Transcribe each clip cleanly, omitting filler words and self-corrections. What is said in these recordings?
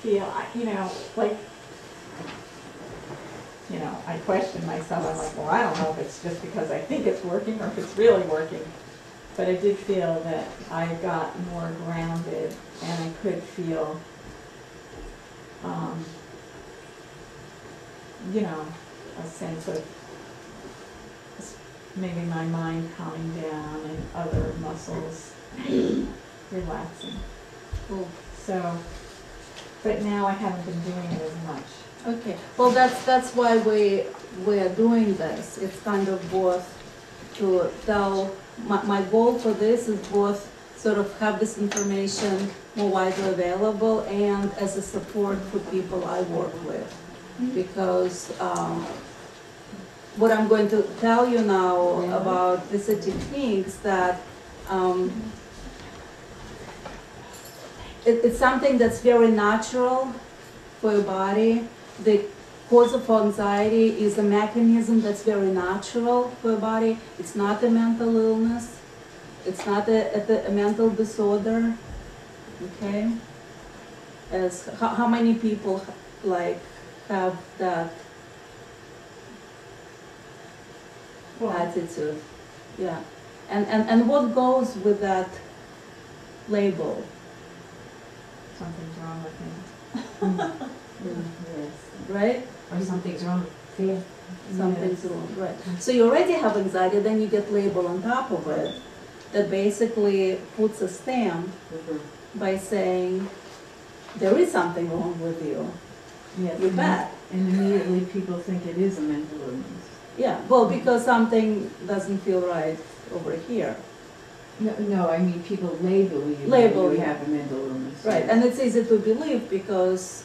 feel, you know, like, you know, I question myself. I'm like, well, I don't know if it's just because I think it's working or if it's really working. But I did feel that I got more grounded and I could feel, you know, a sense of maybe my mind calming down and other muscles relaxing. Cool. So, but now I haven't been doing it as much. Okay. Well, that's why we are doing this. It's kind of both to tell. My goal for this is both sort of have this information more widely available and as a support for people I work with. Because what I'm going to tell you now about these techniques, that it's something that's very natural for your body. The cause of anxiety is a mechanism that's very natural for your body. It's not a mental illness. It's not a mental disorder. Okay? As how many people like have that attitude? Yeah. And what goes with that label? Something's wrong with me. Yes. Right? Or something's wrong. Fear. Something's wrong, right. So you already have anxiety, then you get label on top of it that basically puts a stamp by saying there is something wrong with you. Yes. You're bad. And immediately people think it is a mental illness. Yeah, well, because something doesn't feel right over here. No, I mean people label you. Label you you. have a mental illness. Right, and it's easy to believe because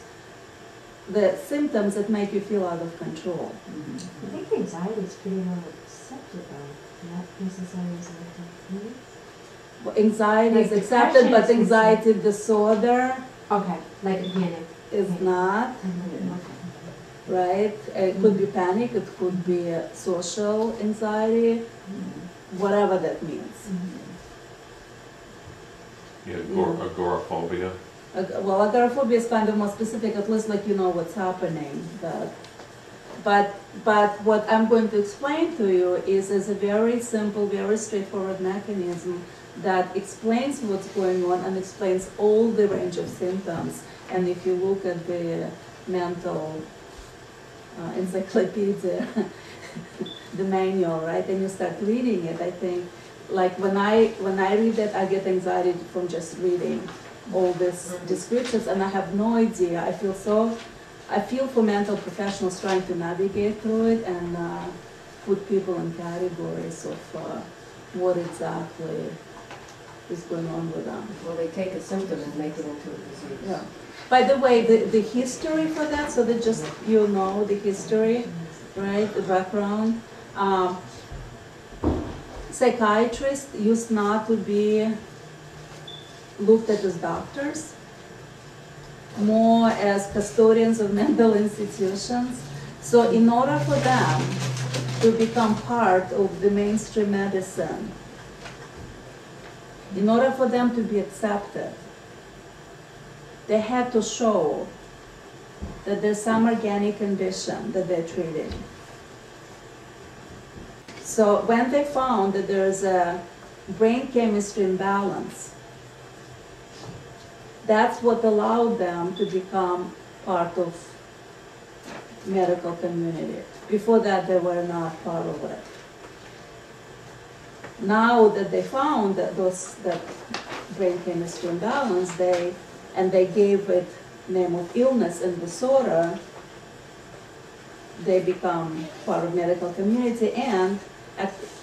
the symptoms that make you feel out of control. I think anxiety is pretty well accepted though, not necessarily as a mental illness. Well, anxiety Like is accepted, depression but is anxiety disorder Okay, like a panic. is not, right? It could be panic, it could be social anxiety, whatever that means. Yeah, agoraphobia. Well, agoraphobia is kind of more specific, at least like you know what's happening. But what I'm going to explain to you is a very simple, very straightforward mechanism that explains what's going on and explains all the range of symptoms. And if you look at the mental encyclopedia, the manual, right, and you start reading it, I think, like when I read it, I get anxiety from just reading all these descriptions, and I have no idea. I feel for mental professionals trying to navigate through it and put people in categories of what exactly is going on with them. Well, they take a symptom and make it into a disease. Yeah. By the way, the history for that, so that just you know the history, right, the background. Psychiatrists used not to be looked at as doctors, more as custodians of mental institutions. So in order for them to become part of the mainstream medicine, in order for them to be accepted, they had to show that there's some organic condition that they're treating. So when they found that there's a brain chemistry imbalance, that's what allowed them to become part of medical community. Before that, they were not part of it. Now that they found that that brain chemistry imbalance, they gave it name of illness and disorder, they become part of medical community. And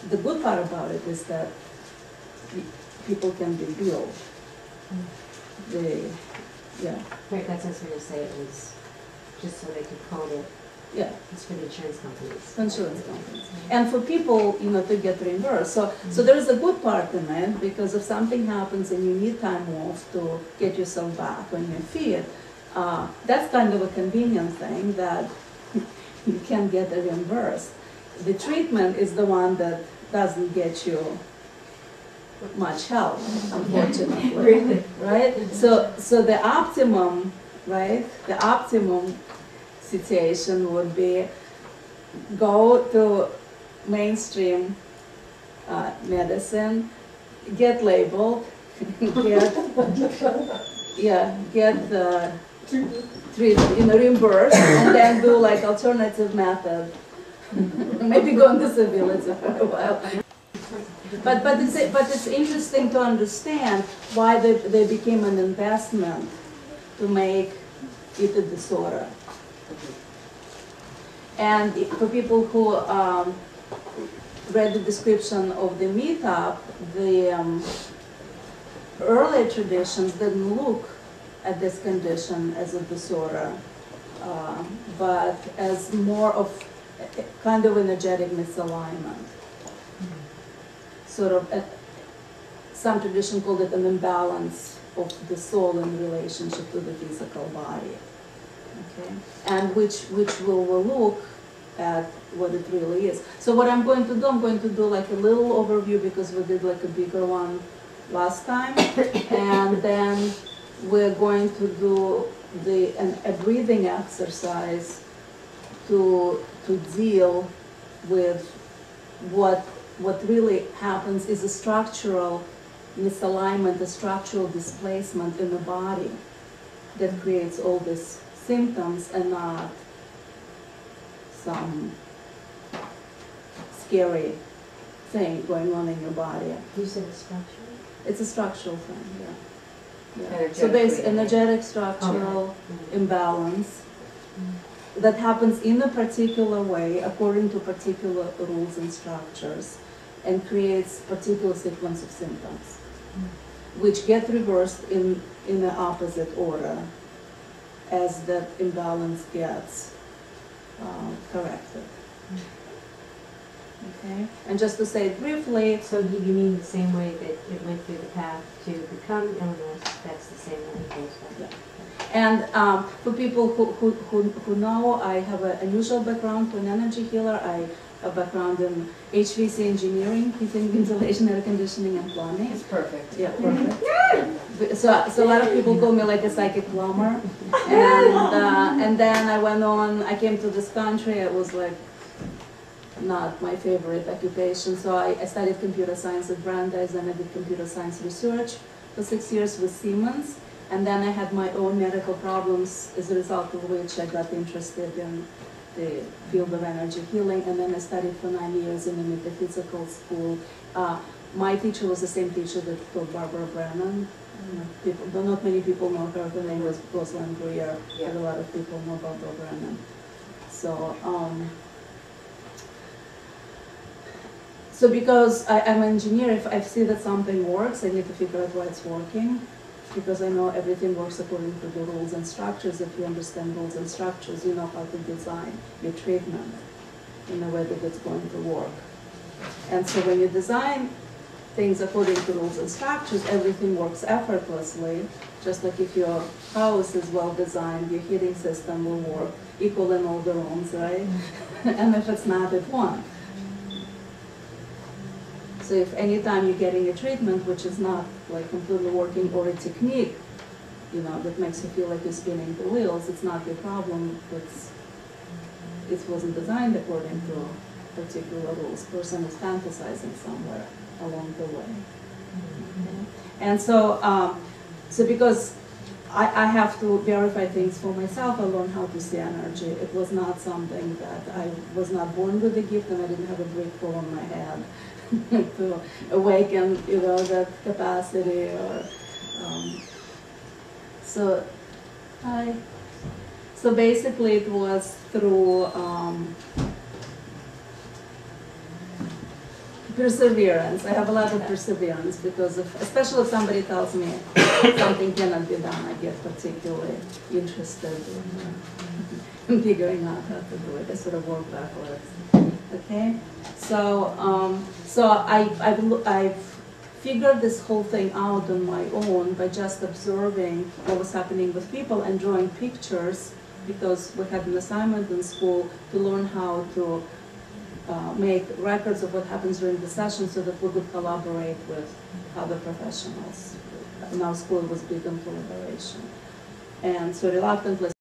the good part about it is that people can be healed. Yeah. Right, that's what I was going to say. It was just so they could code it. Yeah. It's for the insurance companies. Insurance companies. And for people, you know, to get reimbursed. So there is a good part in it, because if something happens and you need time off to get yourself back on your feet, that's kind of a convenient thing that you can get reimbursed. The treatment is the one that doesn't get you much help, unfortunately. Really? Right? So the optimum right? The optimum situation would be go to mainstream medicine, get labeled, get reimbursed, and then do like alternative method. Maybe go on disability for a while. But it's interesting to understand why they became an investment to make it a disorder. And for people who read the description of the Meetup, the earlier traditions didn't look at this condition as a disorder, but as more of a kind of energetic misalignment. Sort of, some tradition called it an imbalance of the soul in relationship to the physical body. Okay, and which will look at what it really is. So what I'm going to do like a little overview, because we did like a bigger one last time, and then we're going to do a breathing exercise to deal with what really happens is a structural misalignment, a structural displacement in the body that creates all these symptoms, and not some scary thing going on in your body. You said it's structural? It's a structural thing, yeah. Energetic So there's breathing. energetic structural imbalance that happens in a particular way according to particular rules and structures, and creates particular sequence of symptoms, which get reversed in the opposite order as that imbalance gets corrected. Okay, and just to say it briefly, So you mean the same way that it went through the path to become illness, that's the same way it goes back? and for people who know, I have an unusual background to an energy healer. I have a background in HVAC engineering, heating, ventilation, air conditioning, and plumbing. It's perfect. Yeah, perfect. So a lot of people call me like a psychic plumber, and then I came to this country. It was like not my favorite occupation, so I studied computer science at Brandeis, and I did computer science research for 6 years with Siemens, and then I had my own medical problems, as a result of which I got interested in the field of energy healing, and then I studied for 9 years in a metaphysical school. My teacher was the same teacher that taught Barbara Brennan. Not many people know her. Her name was Rosalind Greer, but a lot of people know Barbara Brennan. So because I'm an engineer, if I see that something works, I need to figure out why it's working, because I know everything works according to the rules and structures. If you understand rules and structures, you know how to design your treatment in a way that it's going to work. And so when you design things according to rules and structures, everything works effortlessly. Just like if your house is well designed, your heating system will work equal in all the rooms, right? And if it's not, it won't. So if anytime you're getting a treatment which is not like completely working, or a technique, that makes you feel like you're spinning the wheels, it's not your problem. It wasn't designed according to particular rules. Person is fantasizing somewhere along the way. And so, because I have to verify things for myself, I learned how to see energy. It was not something that I was not born with a gift, and I didn't have a brick fall on my head to awaken, that capacity. So basically, it was through perseverance. I have a lot of perseverance, because especially if somebody tells me something cannot be done, I get particularly interested in figuring out how to do it. I sort of work backwards. Okay, so I've figured this whole thing out on my own by just observing what was happening with people and drawing pictures, because we had an assignment in school to learn how to make records of what happens during the session, so that we could collaborate with other professionals. In our school, it was big on collaboration. And so reluctantly